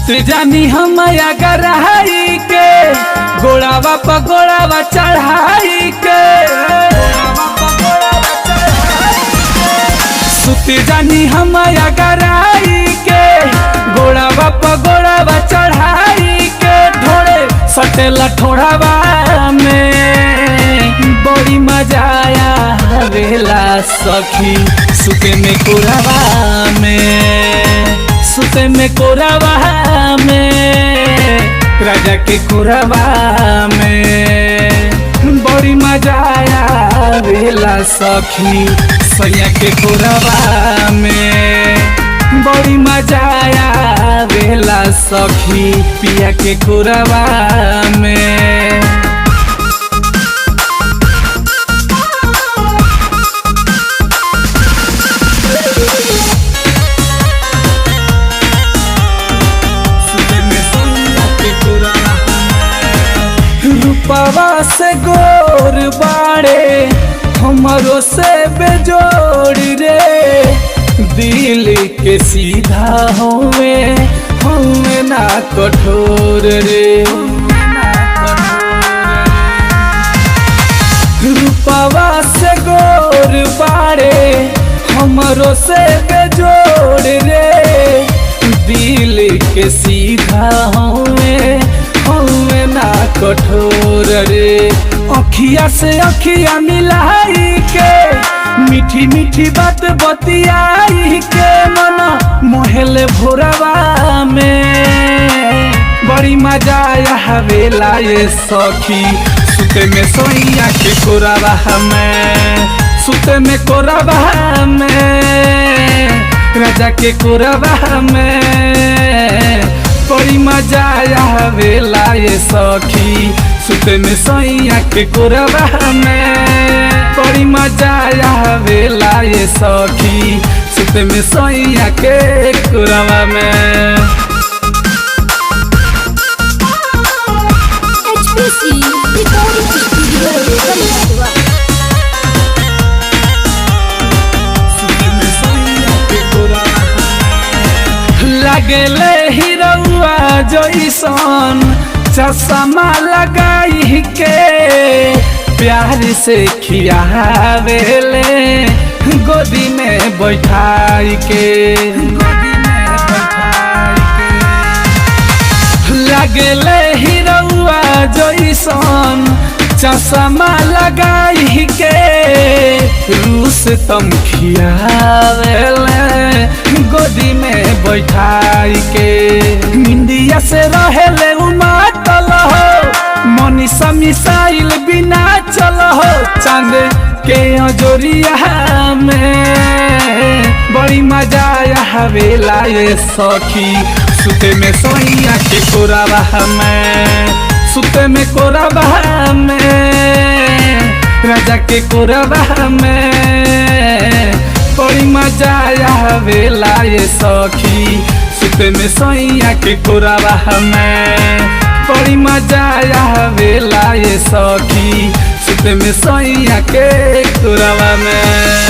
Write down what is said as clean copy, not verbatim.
सुत जानी हम गराई के गोड़ावा पगोड़ावा चढ़ाई के सुत जानी हम गराई के गोड़ावा पगोड़ावा चढ़ाई के ढोड़े सटेला ठोड़ावा में बड़ी मजा आया वेला सखी सुते में कोरावा में सुते में कोरावा में राजा के कोरावा में बड़ी मजा आया वेला सखी सैया के कोरावा में बड़ी मजा आया वेला सखी पिया के कोरावा में। रूपवा से गोर बाड़े हमरो से बेजोड़ रे दिल के सीधा हमें ना कठोर रे रूपवा से गोर बाड़े हमरो से बेजोड़ रे दिल के सीधा हमें ना कठोर रे अखिया से अखिया मिलाई के मीठी मीठी बात बतियाई के मना मोहले भोरवा में बड़ी मजा आया वेला ये सखी सुते में सोइया के कोरावा में सुते में कोरावा में राजा के कोरावा में बड़ी मजा आया वेला ये सखी सुते में सोइया के कोरावा में बड़ी मजा आया वेला ये सखी सुते में सोइया के कोरावा में। HPC रिकॉर्डिंग स्टूडियो लगले हिरौआ जैसन चश्मा लगाई के प्यार से खियावेले गोदी में बैठाई के लगले हिरौआ जैसन चश्मा लगाई के रूस तम खियावेले गोदी में बैठाई के इंडिया से रहेले उमातल हो मनीषा मिसाइल बिना चल हो चांद के अजोरिया में बड़ी मजा आया वेला ये सखी सुते में सोइया के कोरावा में सुते में कोरावा में राजा के कोरावा में बड़ी मजा आया वेला ये सखी सुते में सोइया के कोरावा में बड़ी मजा आया वेला ये सखी सुते में सोइया के कोरावा में।